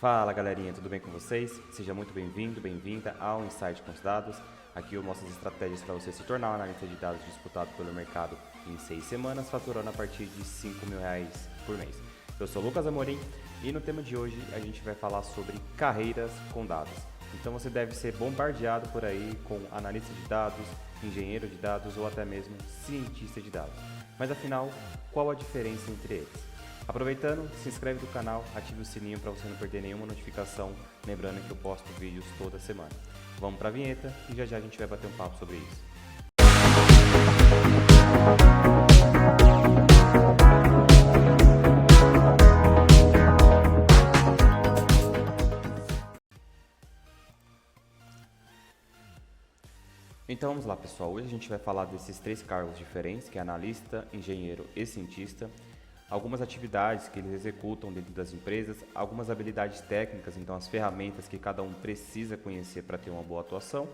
Fala galerinha, tudo bem com vocês? Seja muito bem-vindo, bem-vinda ao Insight com os Dados. Aqui eu mostro as estratégias para você se tornar um analista de dados disputado pelo mercado em 6 semanas, faturando a partir de R$ 5.000 por mês. Eu sou Lucas Amorim e no tema de hoje a gente vai falar sobre carreiras com dados. Então você deve ser bombardeado por aí com analista de dados, engenheiro de dados ou até mesmo cientista de dados. Mas afinal, qual a diferença entre eles? Aproveitando, se inscreve no canal, ative o sininho para você não perder nenhuma notificação, lembrando que eu posto vídeos toda semana. Vamos para a vinheta e já a gente vai bater um papo sobre isso. Então vamos lá pessoal, hoje a gente vai falar desses 3 cargos diferentes, que é analista, engenheiro e cientista. Algumas atividades que eles executam dentro das empresas, algumas habilidades técnicas, então as ferramentas que cada um precisa conhecer para ter uma boa atuação.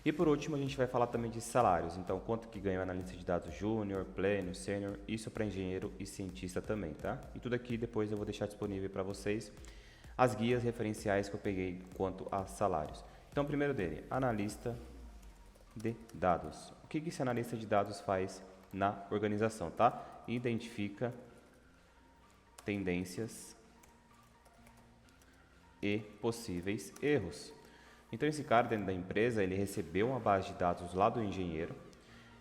E por último a gente vai falar também de salários, então quanto que ganha o analista de dados júnior, pleno, sênior, isso para engenheiro e cientista também, tá? E tudo aqui depois eu vou deixar disponível para vocês as guias referenciais que eu peguei quanto a salários. Então o primeiro dele, analista de dados. O que esse analista de dados faz na organização, tá? Identifica tendências e possíveis erros. Então esse cara dentro da empresa, ele recebeu uma base de dados lá do engenheiro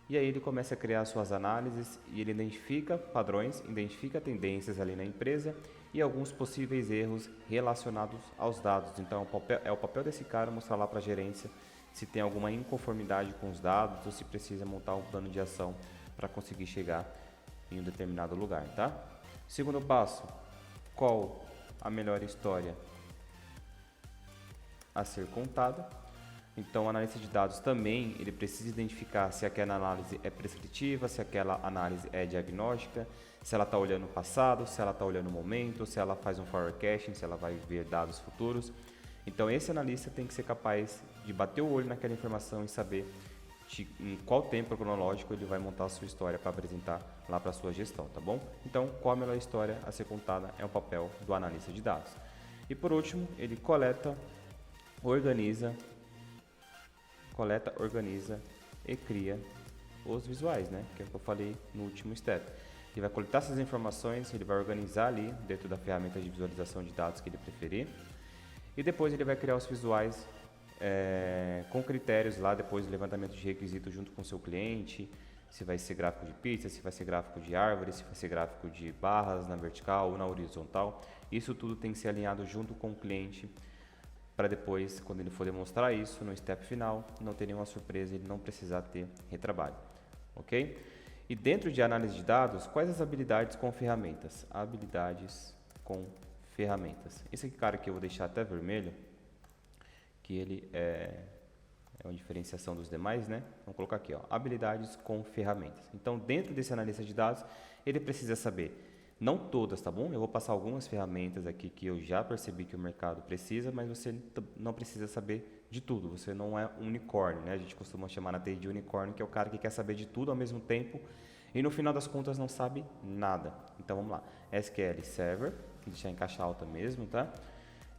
e aí ele começa a criar suas análises e ele identifica padrões, identifica tendências ali na empresa e alguns possíveis erros relacionados aos dados. Então é o papel desse cara mostrar lá para a gerência se tem alguma inconformidade com os dados ou se precisa montar um plano de ação para conseguir chegar em um determinado lugar, tá? Segundo passo, qual a melhor história a ser contada? Então, o analista de dados também ele precisa identificar se aquela análise é prescritiva, se aquela análise é diagnóstica, se ela está olhando o passado, se ela está olhando o momento, se ela faz um forecasting, se ela vai ver dados futuros. Então, esse analista tem que ser capaz de bater o olho naquela informação e saber em qual tempo cronológico ele vai montar a sua história para apresentar lá para a sua gestão, tá bom? Então, qual a melhor história a ser contada é o papel do analista de dados. E por último, ele coleta, organiza e cria os visuais, né? Que é o que eu falei no último step. Ele vai coletar essas informações, ele vai organizar ali dentro da ferramenta de visualização de dados que ele preferir e depois ele vai criar os visuais com critérios lá depois do levantamento de requisitos junto com o seu cliente, se vai ser gráfico de pizza, se vai ser gráfico de árvore, se vai ser gráfico de barras na vertical ou na horizontal. Isso tudo tem que ser alinhado junto com o cliente para depois, quando ele for demonstrar isso no step final, não ter nenhuma surpresa e ele não precisar ter retrabalho, ok? E dentro de análise de dados, quais as habilidades com ferramentas? Habilidades com ferramentas. Esse aqui, cara, que eu vou deixar até vermelho, que ele é uma diferenciação dos demais, né? Vamos colocar aqui, ó, habilidades com ferramentas. Então, dentro desse analista de dados, ele precisa saber, não todas, tá bom? Eu vou passar algumas ferramentas aqui que eu já percebi que o mercado precisa, mas você não precisa saber de tudo. Você não é um unicórnio, né? A gente costuma chamar na TI de unicórnio, que é o cara que quer saber de tudo ao mesmo tempo e no final das contas não sabe nada. Então, vamos lá. SQL Server, vou deixar em caixa alta mesmo, tá?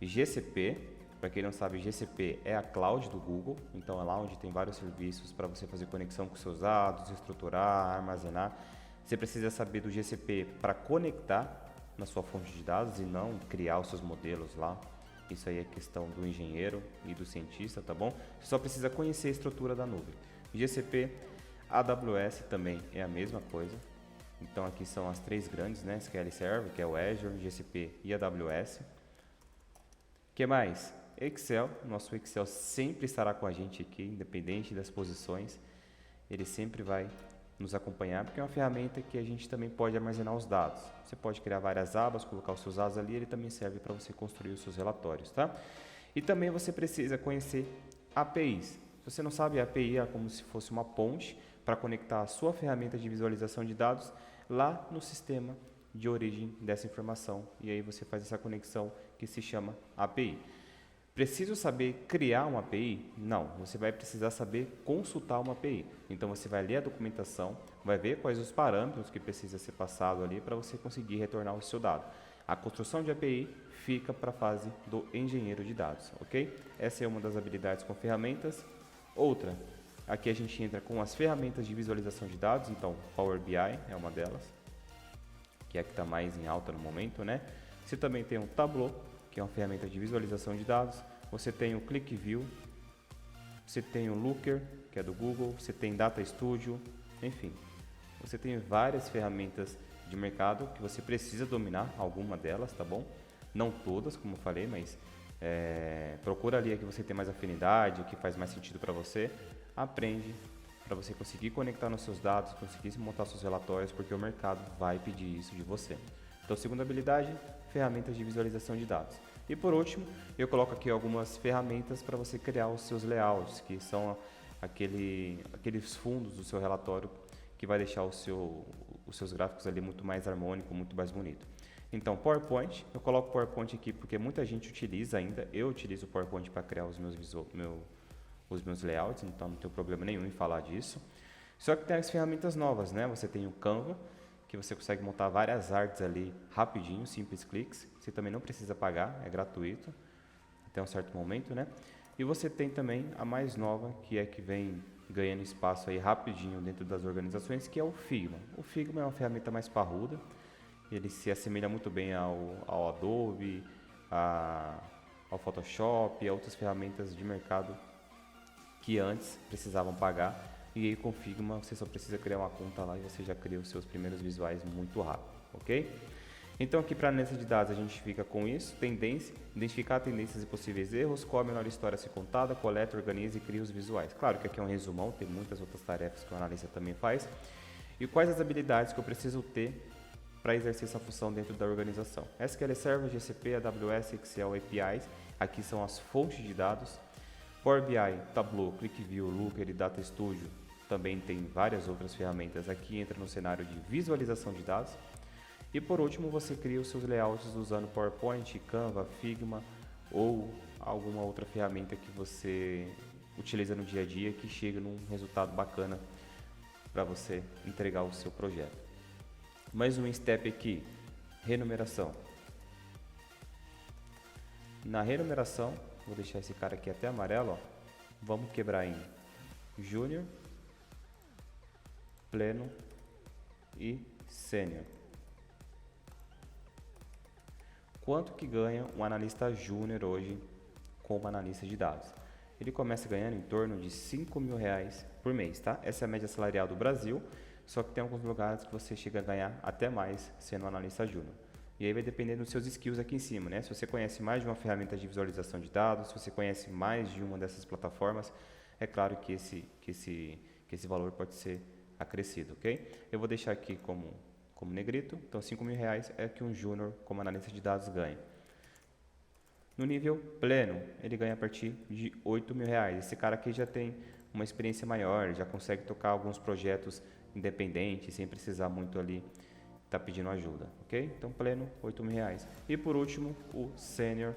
GCP. Para quem não sabe, GCP é a cloud do Google, então é lá onde tem vários serviços para você fazer conexão com seus dados, estruturar, armazenar. Você precisa saber do GCP para conectar na sua fonte de dados e não criar os seus modelos lá. Isso aí é questão do engenheiro e do cientista, tá bom? Você só precisa conhecer a estrutura da nuvem. GCP, AWS também é a mesma coisa. Então aqui são as 3 grandes, né? SQL Server, que é o Azure, GCP e AWS. O que mais? Excel, nosso Excel sempre estará com a gente aqui, independente das posições, ele sempre vai nos acompanhar, porque é uma ferramenta que a gente também pode armazenar os dados. Você pode criar várias abas, colocar os seus dados ali, ele também serve para você construir os seus relatórios, tá? E também você precisa conhecer APIs. Se você não sabe, a API é como se fosse uma ponte para conectar a sua ferramenta de visualização de dados lá no sistema de origem dessa informação, e aí você faz essa conexão que se chama API. Preciso saber criar uma API? Não, você vai precisar saber consultar uma API. Então você vai ler a documentação, vai ver quais os parâmetros que precisa ser passado ali para você conseguir retornar o seu dado. A construção de API fica para a fase do engenheiro de dados, ok? Essa é uma das habilidades com ferramentas. Outra, aqui a gente entra com as ferramentas de visualização de dados, então Power BI é uma delas, que é a que está mais em alta no momento, né? Você também tem o Tableau, que é uma ferramenta de visualização de dados. Você tem o ClickView, você tem o Looker, que é do Google, você tem Data Studio, enfim. Você tem várias ferramentas de mercado que você precisa dominar, alguma delas, tá bom? Não todas, como eu falei, mas procura ali a que você tem mais afinidade, o que faz mais sentido para você. Aprende para você conseguir conectar nos seus dados, conseguir montar seus relatórios, porque o mercado vai pedir isso de você. Então, segunda habilidade, ferramentas de visualização de dados. E por último, eu coloco aqui algumas ferramentas para você criar os seus layouts, que são aqueles fundos do seu relatório que vai deixar os seus gráficos ali muito mais harmônico, muito mais bonito. Então, PowerPoint, eu coloco PowerPoint aqui porque muita gente utiliza ainda, eu utilizo o PowerPoint para criar os meus layouts, então não tenho problema nenhum em falar disso. Só que tem as ferramentas novas, né? Você tem o Canva, que você consegue montar várias artes ali rapidinho, simples cliques. Você também não precisa pagar, é gratuito até um certo momento, né? E você tem também a mais nova, que é que vem ganhando espaço aí rapidinho dentro das organizações, que é o Figma. O Figma é uma ferramenta mais parruda, ele se assemelha muito bem ao Adobe, ao Photoshop e a outras ferramentas de mercado que antes precisavam pagar. E aí com o Figma você só precisa criar uma conta lá e você já cria os seus primeiros visuais muito rápido, ok? Então aqui para análise de dados a gente fica com isso, tendência, identificar tendências e possíveis erros, qual a melhor história a ser contada, coleta, organiza e cria os visuais. Claro que aqui é um resumão, tem muitas outras tarefas que o analista também faz. E quais as habilidades que eu preciso ter para exercer essa função dentro da organização? SQL Server, GCP, AWS, Excel, APIs, aqui são as fontes de dados. Power BI, Tableau, ClickView, Looker e Data Studio, também tem várias outras ferramentas. Aqui entra no cenário de visualização de dados. E por último, você cria os seus layouts usando PowerPoint, Canva, Figma ou alguma outra ferramenta que você utiliza no dia a dia que chega num resultado bacana para você entregar o seu projeto. Mais um step aqui, renumeração. Na renumeração, vou deixar esse cara aqui até amarelo, ó. Vamos quebrar em Júnior, Pleno e Sênior. Quanto que ganha um analista júnior hoje como analista de dados? Ele começa ganhando em torno de R$5.000 por mês, tá? Essa é a média salarial do Brasil, só que tem alguns lugares que você chega a ganhar até mais sendo um analista júnior. E aí vai depender dos seus skills aqui em cima, né? Se você conhece mais de uma ferramenta de visualização de dados, se você conhece mais de uma dessas plataformas, é claro que esse valor pode ser acrescido, ok? Eu vou deixar aqui como negrito, então R$5.000 é que um júnior como analista de dados ganha. No nível pleno, ele ganha a partir de R$8.000. Esse cara aqui já tem uma experiência maior, já consegue tocar alguns projetos independentes, sem precisar muito ali estar pedindo ajuda, ok? Então pleno, R$8.000. E por último, o sênior,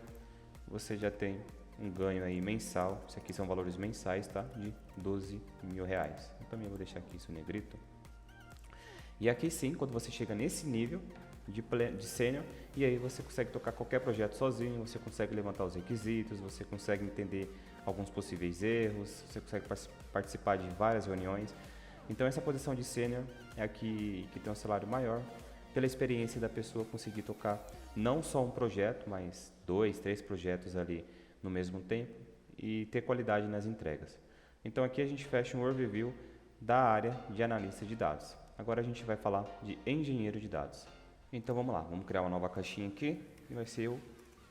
você já tem um ganho aí mensal, isso aqui são valores mensais, tá? De R$12.000. Eu também vou deixar aqui isso negrito. E aqui sim, quando você chega nesse nível de sênior, e aí você consegue tocar qualquer projeto sozinho, você consegue levantar os requisitos, você consegue entender alguns possíveis erros, você consegue participar de várias reuniões. Então essa posição de sênior é a que tem um salário maior, pela experiência da pessoa conseguir tocar não só um projeto, mas 2, 3 projetos ali no mesmo tempo e ter qualidade nas entregas. Então aqui a gente fecha um overview da área de analista de dados. Agora a gente vai falar de engenheiro de dados. Então vamos lá, vamos criar uma nova caixinha aqui e vai ser o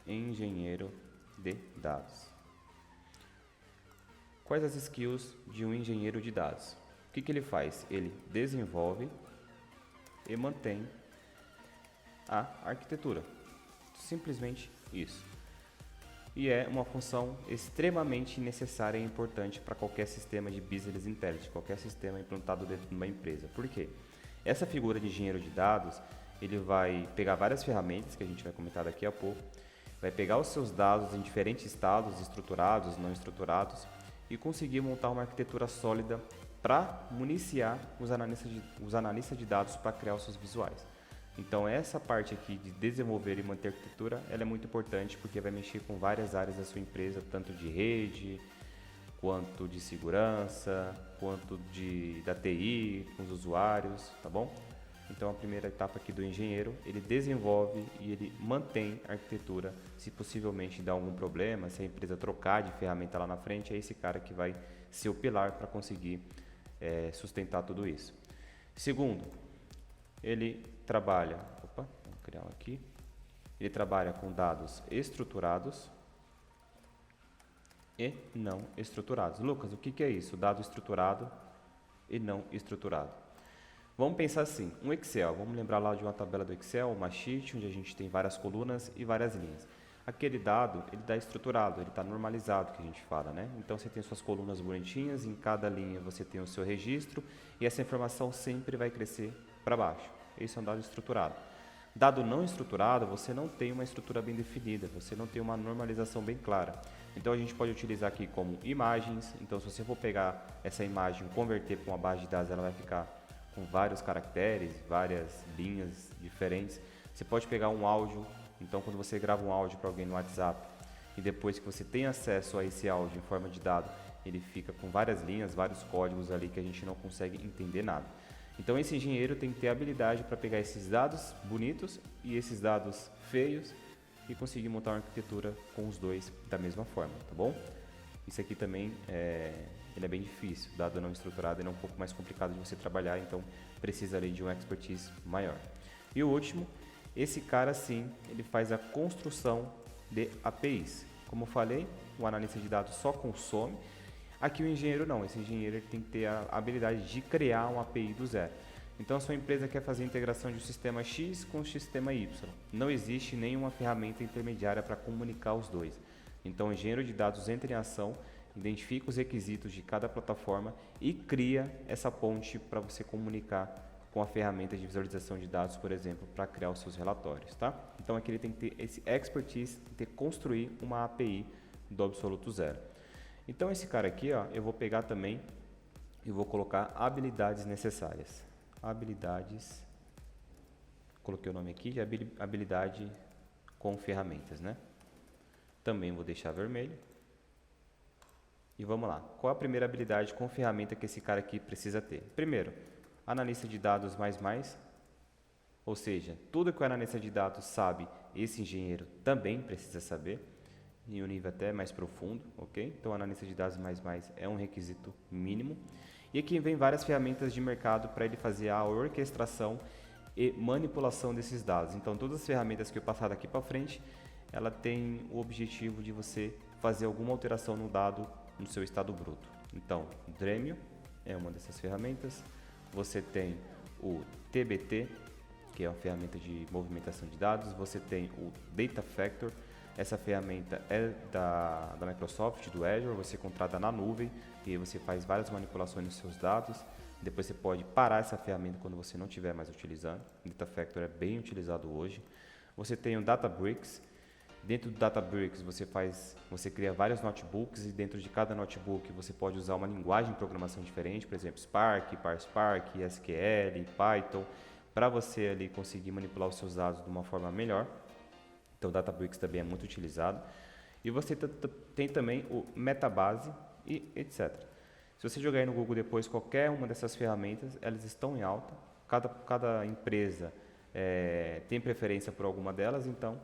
engenheiro de dados. Quais as skills de um engenheiro de dados? O que ele faz? Ele desenvolve e mantém a arquitetura. Simplesmente isso. E é uma função extremamente necessária e importante para qualquer sistema de business intelligence, qualquer sistema implantado dentro de uma empresa. Por quê? Essa figura de engenheiro de dados, ele vai pegar várias ferramentas que a gente vai comentar daqui a pouco, vai pegar os seus dados em diferentes estados, estruturados, não estruturados, e conseguir montar uma arquitetura sólida para municiar os analistas de dados para criar os seus visuais. Então essa parte aqui de desenvolver e manter arquitetura, ela é muito importante porque vai mexer com várias áreas da sua empresa, tanto de rede, quanto de segurança, quanto da TI, com os usuários, tá bom? Então a primeira etapa aqui do engenheiro, ele desenvolve e ele mantém a arquitetura. Se possivelmente dá algum problema, se a empresa trocar de ferramenta lá na frente, é esse cara que vai ser o pilar para conseguir sustentar tudo isso. Segundo, ele trabalha, vamos criar um aqui, ele trabalha com dados estruturados e não estruturados. Lucas, o que é isso? Dado estruturado e não estruturado. Vamos pensar assim, um Excel, vamos lembrar lá de uma tabela do Excel, uma sheet, onde a gente tem várias colunas e várias linhas. Aquele dado, ele está estruturado, ele está normalizado, que a gente fala, né? Então você tem suas colunas bonitinhas, em cada linha você tem o seu registro e essa informação sempre vai crescer para baixo. Esse é um dado estruturado. Dado não estruturado, você não tem uma estrutura bem definida, você não tem uma normalização bem clara. Então a gente pode utilizar aqui como imagens. Então se você for pegar essa imagem e converter para uma base de dados, ela vai ficar com vários caracteres, várias linhas diferentes. Você pode pegar um áudio. Então quando você grava um áudio para alguém no WhatsApp e depois que você tem acesso a esse áudio em forma de dado, ele fica com várias linhas, vários códigos ali que a gente não consegue entender nada. Então esse engenheiro tem que ter habilidade para pegar esses dados bonitos e esses dados feios e conseguir montar uma arquitetura com os dois da mesma forma, tá bom? Isso aqui também ele é bem difícil, dado não estruturado, ele é um pouco mais complicado de você trabalhar, então precisa ali de um expertise maior. E o último, esse cara sim, ele faz a construção de APIs. Como eu falei, o analista de dados só consome. Aqui o engenheiro não, esse engenheiro ele tem que ter a habilidade de criar uma API do zero. Então a sua empresa quer fazer a integração de um sistema X com o sistema Y. Não existe nenhuma ferramenta intermediária para comunicar os dois. Então o engenheiro de dados entra em ação, identifica os requisitos de cada plataforma e cria essa ponte para você comunicar com a ferramenta de visualização de dados, por exemplo, para criar os seus relatórios, tá? Então aqui ele tem que ter esse expertise, tem que construir uma API do absoluto zero. Então esse cara aqui, ó, eu vou pegar também e vou colocar habilidades necessárias. Habilidades, coloquei o nome aqui de habilidade com ferramentas, né? Também vou deixar vermelho. E vamos lá. Qual a primeira habilidade com ferramenta que esse cara aqui precisa ter? Primeiro, analista de dados mais. Ou seja, tudo que o analista de dados sabe, esse engenheiro também precisa saber. Em um nível até mais profundo, ok? Então, analista de dados mais é um requisito mínimo. E aqui vem várias ferramentas de mercado para ele fazer a orquestração e manipulação desses dados. Então, todas as ferramentas que eu passar daqui para frente, ela tem o objetivo de você fazer alguma alteração no dado no seu estado bruto. Então, o Dremio é uma dessas ferramentas. Você tem o TBT, que é uma ferramenta de movimentação de dados. Você tem o Data Factor. Essa ferramenta é da Microsoft, do Azure, você contrata na nuvem e aí você faz várias manipulações nos seus dados. Depois você pode parar essa ferramenta quando você não estiver mais utilizando. O Data Factor é bem utilizado hoje. Você tem o Databricks. Dentro do Databricks você cria vários notebooks e dentro de cada notebook você pode usar uma linguagem de programação diferente, por exemplo, Spark, PySpark, SQL, Python, para você ali conseguir manipular os seus dados de uma forma melhor. Então o Databricks também é muito utilizado. E você tem também o Metabase e etc. Se você jogar aí no Google depois qualquer uma dessas ferramentas, elas estão em alta. Cada empresa tem preferência por alguma delas, então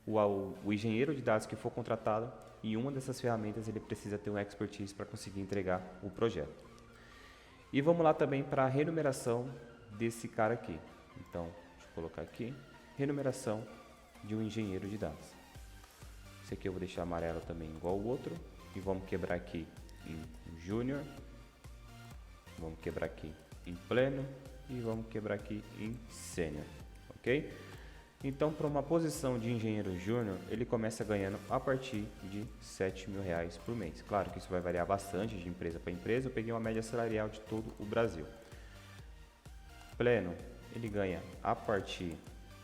o engenheiro de dados que for contratado em uma dessas ferramentas, ele precisa ter um expertise para conseguir entregar o projeto. E vamos lá também para a remuneração desse cara aqui. Então, deixa eu colocar aqui, remuneração de um engenheiro de dados. Esse aqui eu vou deixar amarelo também igual o outro. E vamos quebrar aqui em Júnior. Vamos quebrar aqui em Pleno. E vamos quebrar aqui em Sênior. Ok? Então, para uma posição de engenheiro júnior, ele começa ganhando a partir de R$7.000 por mês. Claro que isso vai variar bastante de empresa para empresa. Eu peguei uma média salarial de todo o Brasil. Pleno, ele ganha a partir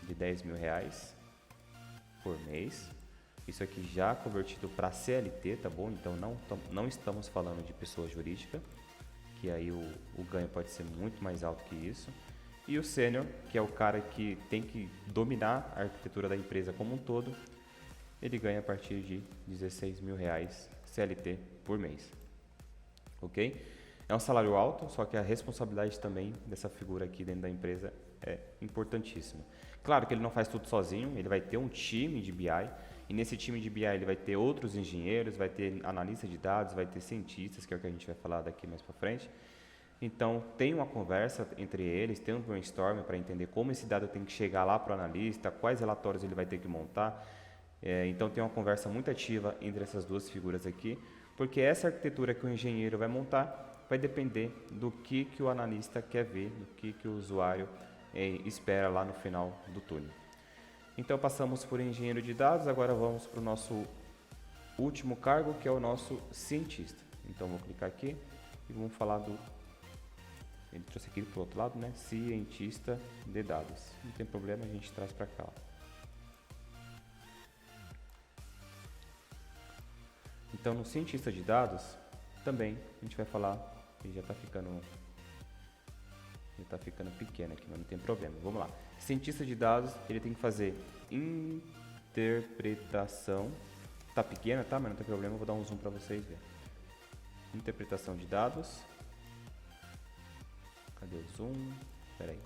de R$10.000 por mês. Isso aqui já convertido para CLT, tá bom? Então não estamos falando de pessoa jurídica, que aí o ganho pode ser muito mais alto que isso. E o sênior, que é o cara que tem que dominar a arquitetura da empresa como um todo, ele ganha a partir de R$16.000 CLT por mês. Ok? É um salário alto, só que a responsabilidade também dessa figura aqui dentro da empresa é importantíssima. Claro que ele não faz tudo sozinho, ele vai ter um time de BI, e nesse time de BI ele vai ter outros engenheiros, vai ter analista de dados, vai ter cientistas, que é o que a gente vai falar daqui mais para frente. Então, tem uma conversa entre eles, tem um brainstorm para entender como esse dado tem que chegar lá para o analista, quais relatórios ele vai ter que montar. Então, tem uma conversa muito ativa entre essas duas figuras aqui, porque essa arquitetura que o engenheiro vai montar vai depender do que o analista quer ver, do que o usuário espera lá no final do túnel. Então, passamos por engenheiro de dados, agora vamos para o nosso último cargo, que é o nosso cientista. Então, vou clicar aqui e vamos falar do... Ele trouxe aqui para o outro lado, né? Cientista de dados. Não tem problema, a gente traz para cá. Ó. Então, no cientista de dados, também a gente vai falar, ele já está ficando pequeno aqui, mas não tem problema. Vamos lá. Cientista de dados, ele tem que fazer interpretação. Tá pequena, tá? Mas não tem problema, eu vou dar um zoom para vocês verem. Interpretação de dados. Cadê o zoom? Espera aí.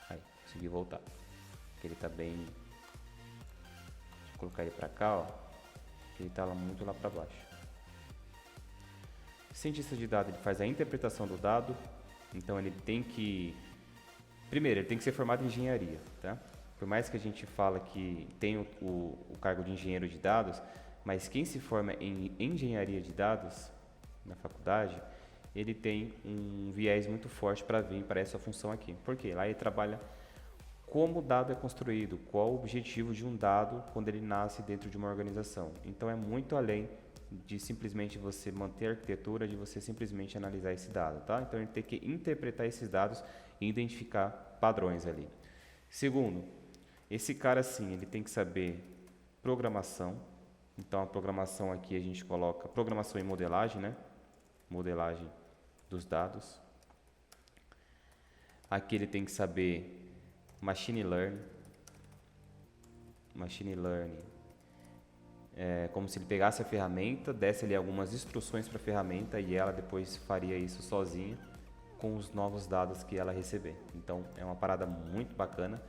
Aí, consegui voltar. Porque ele tá bem... Deixa eu colocar ele para cá, ó. Porque ele tá muito lá para baixo. Cientista de dados, ele faz a interpretação do dado. Então ele tem que... Primeiro, ele tem que ser formado em engenharia, tá? Por mais que a gente fala que tem o cargo de engenheiro de dados, mas quem se forma em engenharia de dados na faculdade, ele tem um viés muito forte para vir para essa função aqui. Por quê? Lá ele trabalha como o dado é construído, qual o objetivo de um dado quando ele nasce dentro de uma organização. Então é muito além de simplesmente você manter a arquitetura, de você simplesmente analisar esse dado, tá? Então ele tem que interpretar esses dados e identificar padrões ali. Segundo, esse cara sim, ele tem que saber programação. Então, a programação aqui a gente coloca programação e modelagem, né? Modelagem dos dados. Aqui ele tem que saber machine learning. Machine learning é como se ele pegasse a ferramenta, desse ali algumas instruções para a ferramenta e ela depois faria isso sozinha com os novos dados que ela receber. Então, é uma parada muito bacana,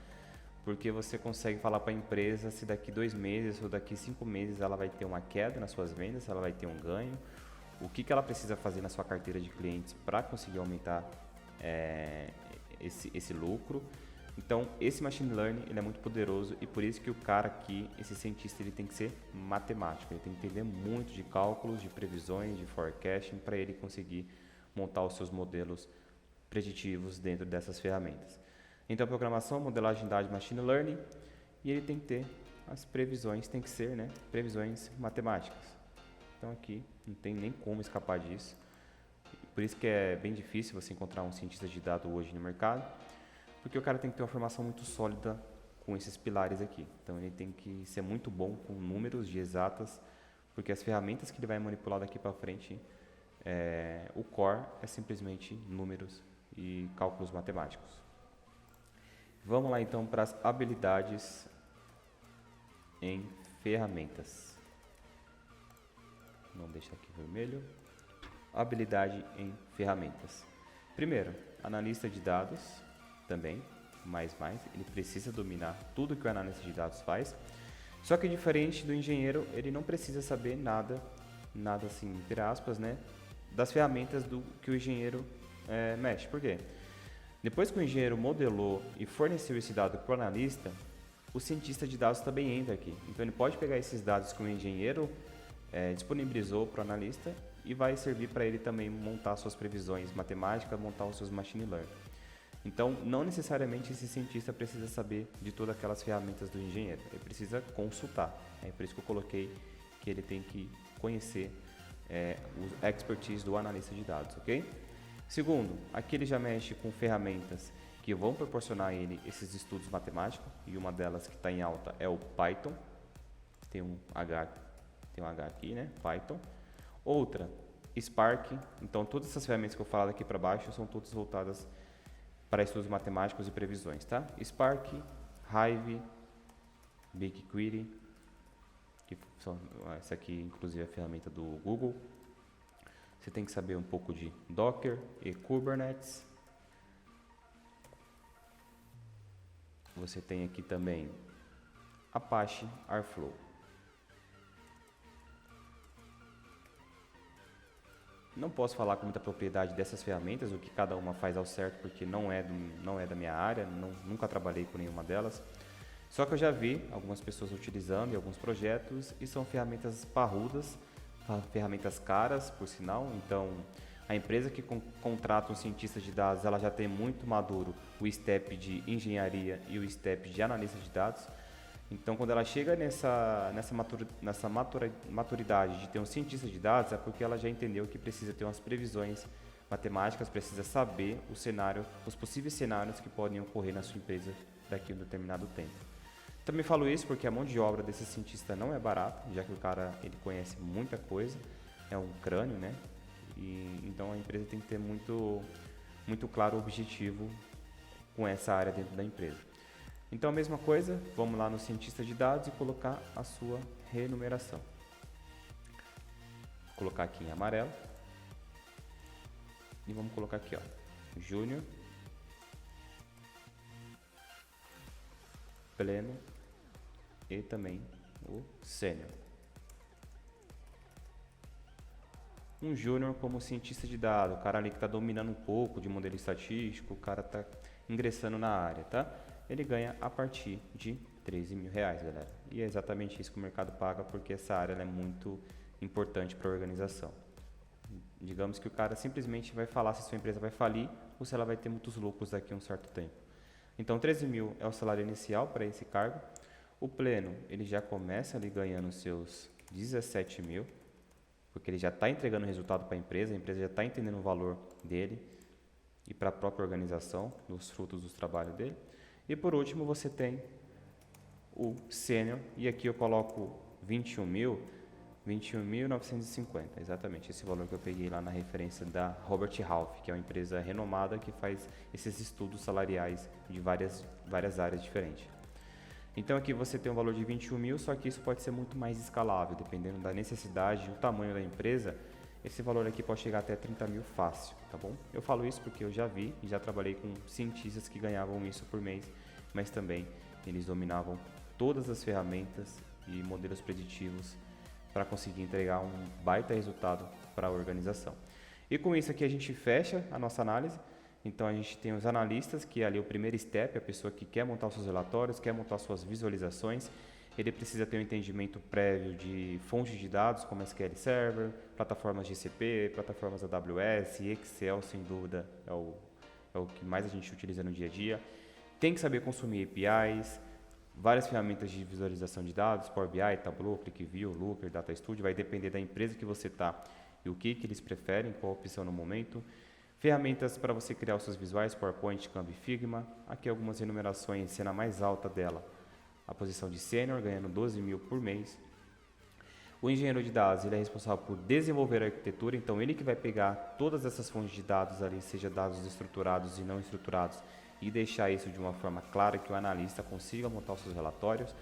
porque você consegue falar para a empresa se daqui 2 meses ou daqui 5 meses ela vai ter uma queda nas suas vendas, se ela vai ter um ganho, o que ela precisa fazer na sua carteira de clientes para conseguir aumentar esse lucro. Então, esse machine learning ele é muito poderoso e por isso que o cara aqui, esse cientista, ele tem que ser matemático, ele tem que entender muito de cálculos, de previsões, de forecasting para ele conseguir montar os seus modelos preditivos dentro dessas ferramentas. Então, programação, modelagem de dados, machine learning, e ele tem que ter as previsões, tem que ser, né, previsões matemáticas. Então, aqui não tem nem como escapar disso. Por isso que é bem difícil você encontrar um cientista de dados hoje no mercado, porque o cara tem que ter uma formação muito sólida com esses pilares aqui. Então, ele tem que ser muito bom com números de exatas, porque as ferramentas que ele vai manipular daqui para frente, o core é simplesmente números e cálculos matemáticos. Vamos lá então para as habilidades em ferramentas. Não deixar aqui vermelho. Habilidade em ferramentas. Primeiro, analista de dados, também, ele precisa dominar tudo que o analista de dados faz. Só que diferente do engenheiro, ele não precisa saber nada assim, entre aspas, né, das ferramentas que o engenheiro mexe. Por quê? Depois que o engenheiro modelou e forneceu esse dado para o analista, o cientista de dados também entra aqui. Então ele pode pegar esses dados que o engenheiro disponibilizou para o analista e vai servir para ele também montar suas previsões matemáticas, montar os seus machine learning. Então, não necessariamente esse cientista precisa saber de todas aquelas ferramentas do engenheiro, ele precisa consultar. É por isso que eu coloquei que ele tem que conhecer o expertise do analista de dados, ok? Segundo, aqui ele já mexe com ferramentas que vão proporcionar a ele esses estudos matemáticos, e uma delas que está em alta é o Python. Tem um H aqui, né? Python. Outra, Spark. Então, todas essas ferramentas que eu falo aqui para baixo são todas voltadas para estudos matemáticos e previsões, tá? Spark, Hive, BigQuery, que são, essa aqui inclusive é a ferramenta do Google. Você tem que saber um pouco de Docker e Kubernetes. Você tem aqui também Apache Airflow. Não posso falar com muita propriedade dessas ferramentas, o que cada uma faz ao certo, porque não é da minha área, nunca trabalhei com nenhuma delas. Só que eu já vi algumas pessoas utilizando em alguns projetos e são ferramentas parrudas, ferramentas caras, por sinal. Então, a empresa que contrata um cientista de dados, ela já tem muito maduro o step de engenharia e o step de analista de dados. Então, quando ela chega nessa maturidade de ter um cientista de dados, é porque ela já entendeu que precisa ter umas previsões matemáticas, precisa saber o cenário, os possíveis cenários que podem ocorrer na sua empresa daqui a um determinado tempo. Também falo isso porque a mão de obra desse cientista não é barata, já que o cara ele conhece muita coisa, é um crânio, né? E, então a empresa tem que ter muito claro o objetivo com essa área dentro da empresa. Então a mesma coisa, vamos lá no cientista de dados e colocar a sua remuneração. Vou colocar aqui em amarelo. E vamos colocar aqui, ó, Júnior, Pleno e também o Sênior. Um Júnior como cientista de dados, o cara ali que está dominando um pouco de modelo estatístico, o cara está ingressando na área, tá? Ele ganha a partir de R$13 mil, galera. E é exatamente isso que o mercado paga, porque essa área é muito importante para a organização. Digamos que o cara simplesmente vai falar se sua empresa vai falir ou se ela vai ter muitos lucros daqui a um certo tempo. Então, 13 mil é o salário inicial para esse cargo. O pleno, ele já começa ali ganhando seus 17 mil, porque ele já está entregando resultado para a empresa já está entendendo o valor dele e para a própria organização, dos frutos dos trabalhos dele. E por último você tem o sênior, e aqui eu coloco 21.950, exatamente esse valor que eu peguei lá na referência da Robert Half, que é uma empresa renomada que faz esses estudos salariais de várias áreas diferentes. Então aqui você tem um valor de 21 mil, só que isso pode ser muito mais escalável, dependendo da necessidade e o tamanho da empresa. Esse valor aqui pode chegar até 30 mil fácil, tá bom? Eu falo isso porque eu já vi e já trabalhei com cientistas que ganhavam isso por mês, mas também eles dominavam todas as ferramentas e modelos preditivos para conseguir entregar um baita resultado para a organização. E com isso aqui a gente fecha a nossa análise. Então a gente tem os analistas, que é ali o primeiro step, a pessoa que quer montar os seus relatórios, quer montar suas visualizações. Ele precisa ter um entendimento prévio de fontes de dados, como SQL Server, plataformas GCP, plataformas AWS, Excel, sem dúvida, é o que mais a gente utiliza no dia a dia. Tem que saber consumir APIs, várias ferramentas de visualização de dados, Power BI, Tableau, ClickView, Looker, Data Studio, vai depender da empresa que você está e o que eles preferem, qual opção no momento. Ferramentas para você criar os seus visuais, PowerPoint, Canva e Figma. Aqui algumas enumerações, sendo a mais alta dela, a posição de sênior, ganhando 12 mil por mês. O engenheiro de dados, ele é responsável por desenvolver a arquitetura, então ele que vai pegar todas essas fontes de dados ali, seja dados estruturados e não estruturados, e deixar isso de uma forma clara que o analista consiga montar os seus relatórios.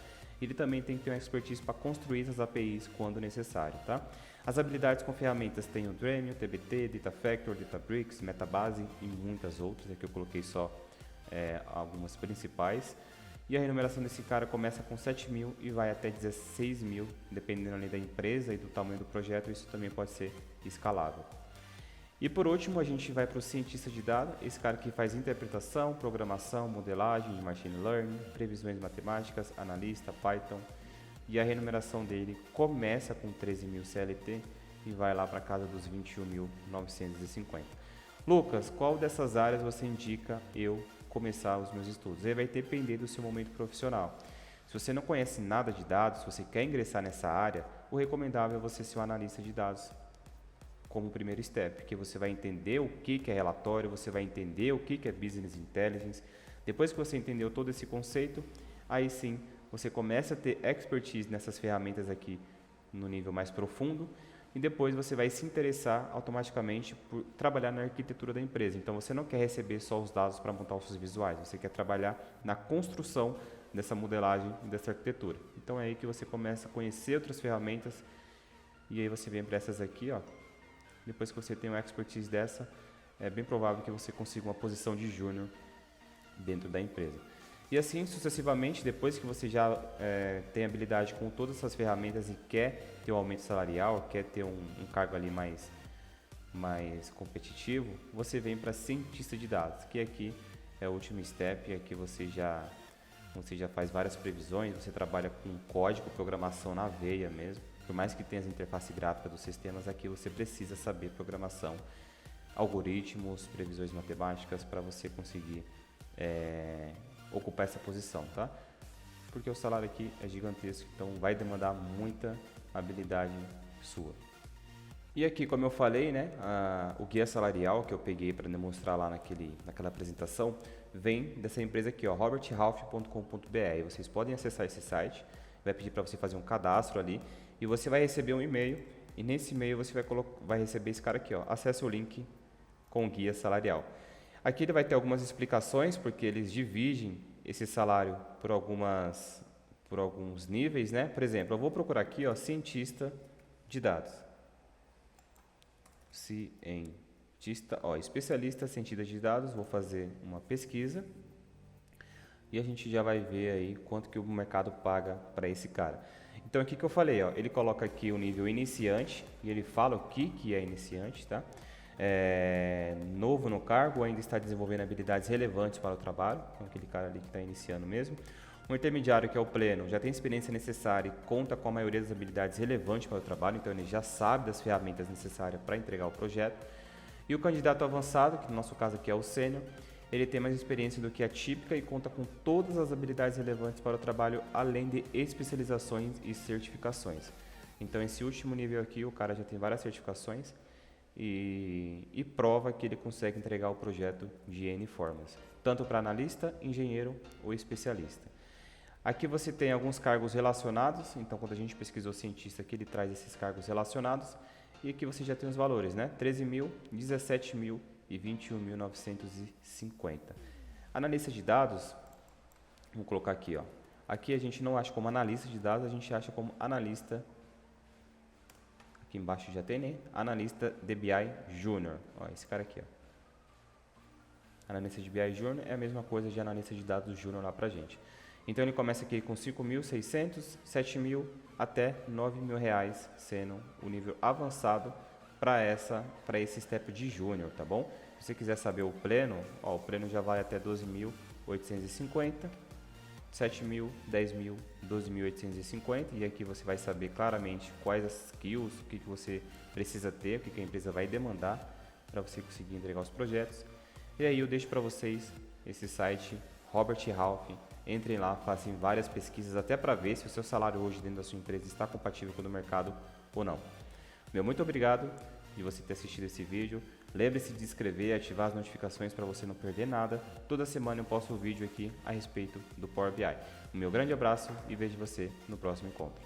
Ele também tem que ter uma expertise para construir as APIs quando necessário, tá? As habilidades com ferramentas tem o Dremio, TBT, Data Factor, Databricks, Metabase e muitas outras. Aqui eu coloquei só algumas principais. E a remuneração desse cara começa com 7 mil e vai até 16 mil, dependendo ali da empresa e do tamanho do projeto. Isso também pode ser escalável. E por último, a gente vai para o cientista de dados, esse cara que faz interpretação, programação, modelagem de machine learning, previsões matemáticas, analista, Python. E a remuneração dele começa com 13 mil CLT e vai lá para casa dos 21.950. Lucas, qual dessas áreas você indica eu começar os meus estudos? Aí vai depender do seu momento profissional. Se você não conhece nada de dados, se você quer ingressar nessa área, o recomendável é você ser um analista de dados como primeiro step, porque você vai entender o que é relatório, você vai entender o que é business intelligence. Depois que você entendeu todo esse conceito, aí sim você começa a ter expertise nessas ferramentas aqui no nível mais profundo, e depois você vai se interessar automaticamente por trabalhar na arquitetura da empresa. Então você não quer receber só os dados para montar os seus visuais, você quer trabalhar na construção dessa modelagem e dessa arquitetura. Então é aí que você começa a conhecer outras ferramentas e aí você vem para essas aqui, ó. Depois que você tem uma expertise dessa, é bem provável que você consiga uma posição de júnior dentro da empresa. E assim sucessivamente, depois que você já tem habilidade com todas essas ferramentas e quer ter um aumento salarial, quer ter um cargo ali mais competitivo, você vem para cientista de dados, que aqui é o último step, aqui você já faz várias previsões, você trabalha com código, programação na veia mesmo. Por mais que tenha as interfaces gráficas dos sistemas, aqui você precisa saber programação, algoritmos, previsões matemáticas para você conseguir ocupar essa posição, tá? Porque o salário aqui é gigantesco, então vai demandar muita habilidade sua. E aqui, como eu falei, né, o guia salarial que eu peguei para demonstrar lá naquela apresentação vem dessa empresa aqui, ó, robertralph.com.br. Vocês podem acessar esse site, vai pedir para você fazer um cadastro ali e você vai receber um e-mail e nesse e-mail você vai receber esse cara aqui, ó, acesse o link com o guia salarial. Aqui ele vai ter algumas explicações, porque eles dividem esse salário por alguns níveis, né? Por exemplo, eu vou procurar aqui, ó, cientista de dados. Especialista cientista de dados, vou fazer uma pesquisa e a gente já vai ver aí quanto que o mercado paga para esse cara. Então aqui que eu falei, ó, ele coloca aqui o nível iniciante e ele fala o que é iniciante, tá? Novo no cargo, ainda está desenvolvendo habilidades relevantes para o trabalho, então aquele cara ali que está iniciando mesmo. Um intermediário, que é o pleno, já tem experiência necessária e conta com a maioria das habilidades relevantes para o trabalho, então ele já sabe das ferramentas necessárias para entregar o projeto. E o candidato avançado, que no nosso caso aqui é o sênior, ele tem mais experiência do que a típica e conta com todas as habilidades relevantes para o trabalho, além de especializações e certificações. Então esse último nível aqui, o cara já tem várias certificações, e prova que ele consegue entregar o projeto de N formas, tanto para analista, engenheiro ou especialista. Aqui você tem alguns cargos relacionados, então quando a gente pesquisou cientista aqui, ele traz esses cargos relacionados, e aqui você já tem os valores, né? 13 mil, 17 mil e 21.950. Analista de dados, vou colocar aqui, ó. Aqui a gente não acha como analista de dados, a gente acha como analista. Aqui embaixo já tem, né? Analista de BI Júnior. Ó, esse cara aqui, ó. Analista de BI Júnior é a mesma coisa de analista de dados Júnior lá pra gente. Então ele começa aqui com 5.600, 7.000 até 9.000 reais, sendo o nível avançado para esse step de Júnior, tá bom? Se você quiser saber o pleno, ó, o pleno já vai até 12.850. 7.000, 10.000, 12.850 e aqui você vai saber claramente quais as skills, o que você precisa ter, o que a empresa vai demandar para você conseguir entregar os projetos. E aí eu deixo para vocês esse site, Robert Ralph. Entrem lá, façam várias pesquisas até para ver se o seu salário hoje dentro da sua empresa está compatível com o do mercado ou não. Muito obrigado de você ter assistido esse vídeo. Lembre-se de se inscrever e ativar as notificações para você não perder nada. Toda semana eu posto um vídeo aqui a respeito do Power BI. Um grande abraço e vejo você no próximo encontro.